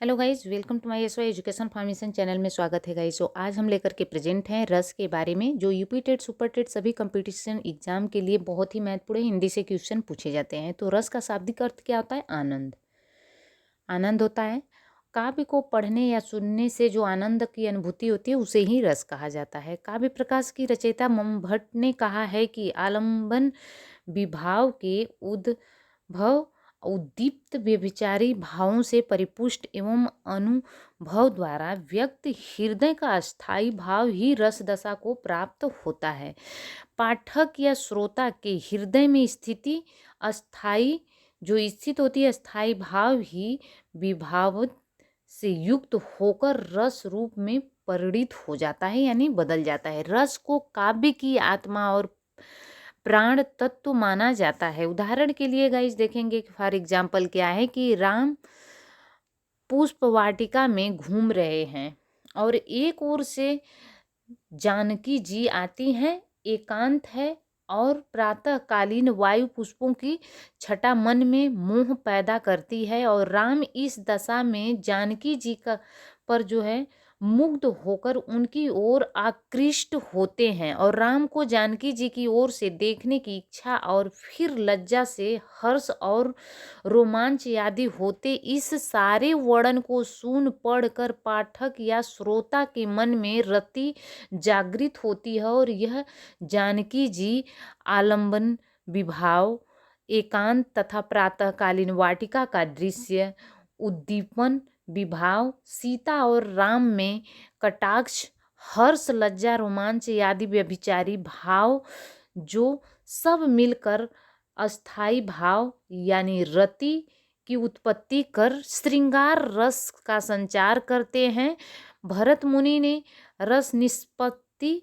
Hello guys, welcome to my SY education formation channel में स्वागत है गाइज। तो आज हम लेकर के प्रेजेंट हैं रस के बारे में, जो यूपी टेट सुपर टेट सभी कंपटीशन एग्जाम के लिए बहुत ही महत्वपूर्ण है। हिंदी से क्वेश्चन पूछे जाते हैं। तो रस का शाब्दिक अर्थ क्या होता है? आनंद। आनंद होता है। काव्य को पढ़ने या सुनने से जो आनंद की अनुभूति होती है उसे ही रस कहा जाता है। काव्य प्रकाश की रचयिता मम भट्ट ने कहा है कि आलम्बन विभाव के उद्भव उद्दीप्त व्यभिचारी भावों से परिपुष्ट एवं अनुभव द्वारा व्यक्त हृदय का अस्थायी भाव ही रस दशा को प्राप्त होता है। पाठक या श्रोता के हृदय में स्थिति अस्थायी जो स्थित होती है अस्थायी भाव ही विभाव से युक्त होकर रस रूप में परिणित हो जाता है, यानी बदल जाता है। रस को काव्य की आत्मा और प्राण तत्व माना जाता है। उदाहरण के लिए गाइस देखेंगे कि फॉर एग्जाम्पल क्या है कि राम पुष्प वाटिका में घूम रहे हैं और एक ओर से जानकी जी आती हैं, एकांत है और प्रातःकालीन वायु पुष्पों की छटा मन में मोह पैदा करती है और राम इस दशा में जानकी जी का पर जो है मुग्ध होकर उनकी ओर आकृष्ट होते हैं और राम को जानकी जी की ओर से देखने की इच्छा और फिर लज्जा से हर्ष और रोमांच आदि होते। इस सारे वर्णन को सुन पढ़कर पाठक या श्रोता के मन में रति जागृत होती है और यह जानकी जी आलम्बन विभाव एकांत तथा प्रातःकालीन वाटिका का दृश्य उद्दीपन विभाव सीता और राम में कटाक्ष हर्ष लज्जा रोमांच आदि व्यभिचारी भाव जो सब मिलकर अस्थाई भाव यानी रति की उत्पत्ति कर श्रृंगार रस का संचार करते हैं। भरत मुनि ने रस निष्पत्ति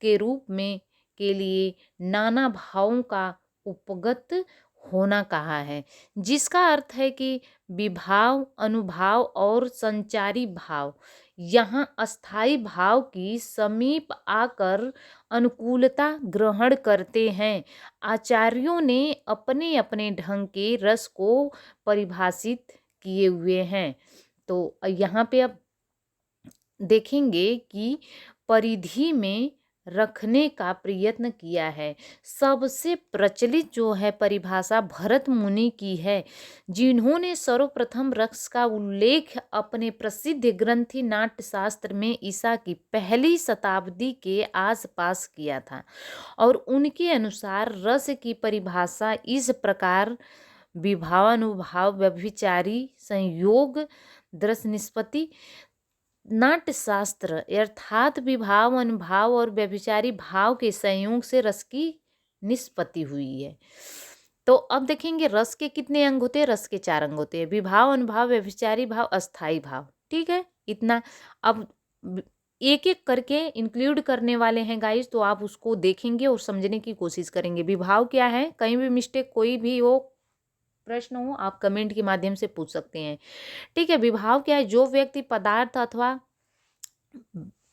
के रूप में के लिए नाना भावों का उपगत होना कहा है, जिसका अर्थ है कि विभाव अनुभाव और संचारी भाव यहाँ अस्थाई भाव की समीप आकर अनुकूलता ग्रहण करते हैं। आचार्यों ने अपने अपने ढंग के रस को परिभाषित किए हुए हैं। तो यहाँ पे अब देखेंगे कि परिधि में रखने का प्रयत्न किया है। सबसे प्रचलित जो है परिभाषा भरत मुनि की है, जिन्होंने सर्वप्रथम रस का उल्लेख अपने प्रसिद्ध ग्रंथि नाट्यशास्त्र में ईसा की पहली शताब्दी के आसपास किया था और उनके अनुसार रस की परिभाषा इस प्रकार विभावानुभाव व्यभिचारी संयोग दृश्य निष्पत्ति नाट्यशास्त्र अर्थात विभाव अनुभाव और व्यभिचारी भाव के संयोग से रस की निष्पत्ति हुई है। तो अब देखेंगे रस के कितने अंग होते हैं। रस के 4 अंग होते हैं, विभाव अनुभाव व्यभिचारी भाव अस्थाई भाव। ठीक है, इतना। अब एक एक करके इंक्लूड करने वाले हैं गाइस, तो आप उसको देखेंगे और समझने की कोशिश करेंगे। विभाव क्या है, कहीं भी मिस्टेक कोई भी हो प्रश्न हो आप कमेंट के माध्यम से पूछ सकते हैं। ठीक है, विभाव क्या है? जो व्यक्ति पदार्थ अथवा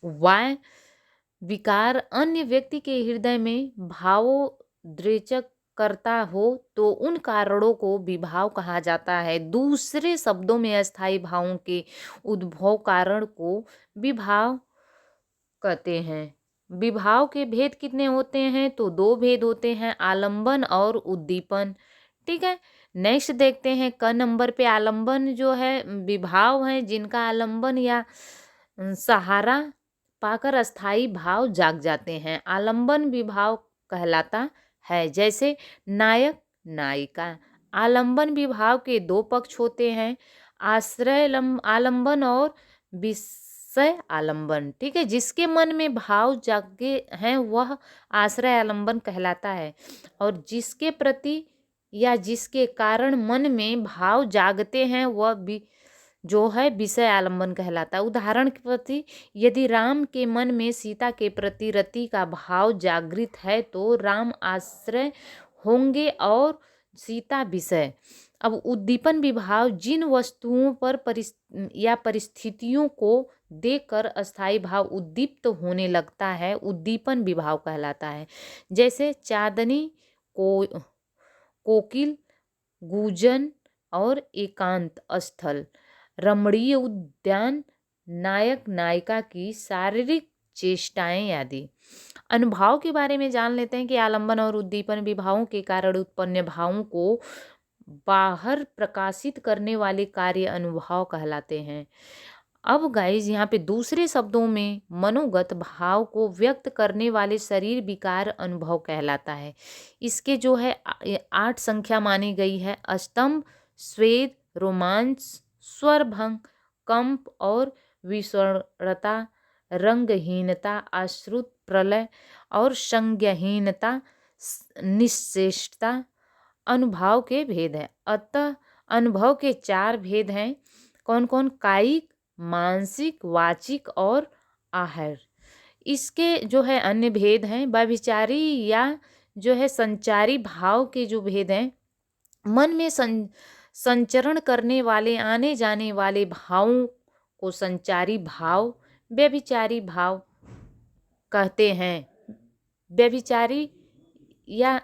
वाय विकार अन्य व्यक्ति के हृदय में भावोद्रेचक करता हो तो उन कारणों को विभाव कहा जाता है। दूसरे शब्दों में अस्थाई भावों के उद्भव कारण को विभाव कहते हैं। विभाव के भेद कितने होते हैं? तो 2 भेद होते हैं, आलंबन और उद्दीपन। ठीक है, नेक्स्ट देखते हैं क नंबर पे आलंबन जो है विभाव है जिनका आलंबन या सहारा पाकर अस्थाई भाव जाग जाते हैं, आलंबन विभाव कहलाता है। जैसे नायक नायिका। आलंबन विभाव के 2 पक्ष होते हैं, आश्रय आलंबन और विषय आलंबन। ठीक है, जिसके मन में भाव जागे हैं वह आश्रय आलंबन कहलाता है और जिसके प्रति या जिसके कारण मन में भाव जागते हैं वह भी जो है विषय आलंबन कहलाता है। उदाहरण के प्रति यदि राम के मन में सीता के प्रति रति का भाव जागृत है तो राम आश्रय होंगे और सीता विषय। अब उद्दीपन विभाव जिन वस्तुओं पर या परिस्थितियों को देखकर अस्थाई भाव उद्दीप्त होने लगता है उद्दीपन विभाव कहलाता है। जैसे चांदनी को कोकिल गूंजन और एकांत स्थल। रमणीय उद्यान, नायक नायिका की शारीरिक चेष्टाएं आदि। अनुभाव के बारे में जान लेते हैं कि आलंबन और उद्दीपन विभावों के कारण उत्पन्न भावों को बाहर प्रकाशित करने वाले कार्य अनुभाव कहलाते हैं। अब गाइज यहाँ पे दूसरे शब्दों में मनोगत भाव को व्यक्त करने वाले शरीर विकार अनुभव कहलाता है। इसके जो है 8 संख्या मानी गई है। स्तंभ, स्वेद, रोमांच, स्वरभंग, कंप और विषणता, रंगहीनता, आश्रुत, प्रलय और संज्ञाहीनता, निश्चेष्टता अनुभव के भेद हैं। अतः अनुभव के 4 भेद हैं। कौन कौन? कायिक, मानसिक, वाचिक और आहर। इसके जो है अन्य भेद हैं। व्यभिचारी या जो है संचारी भाव के जो भेद हैं, मन में संचरण करने वाले आने जाने वाले भावों को संचारी भाव, व्यभिचारी भाव कहते हैं। व्यभिचारी या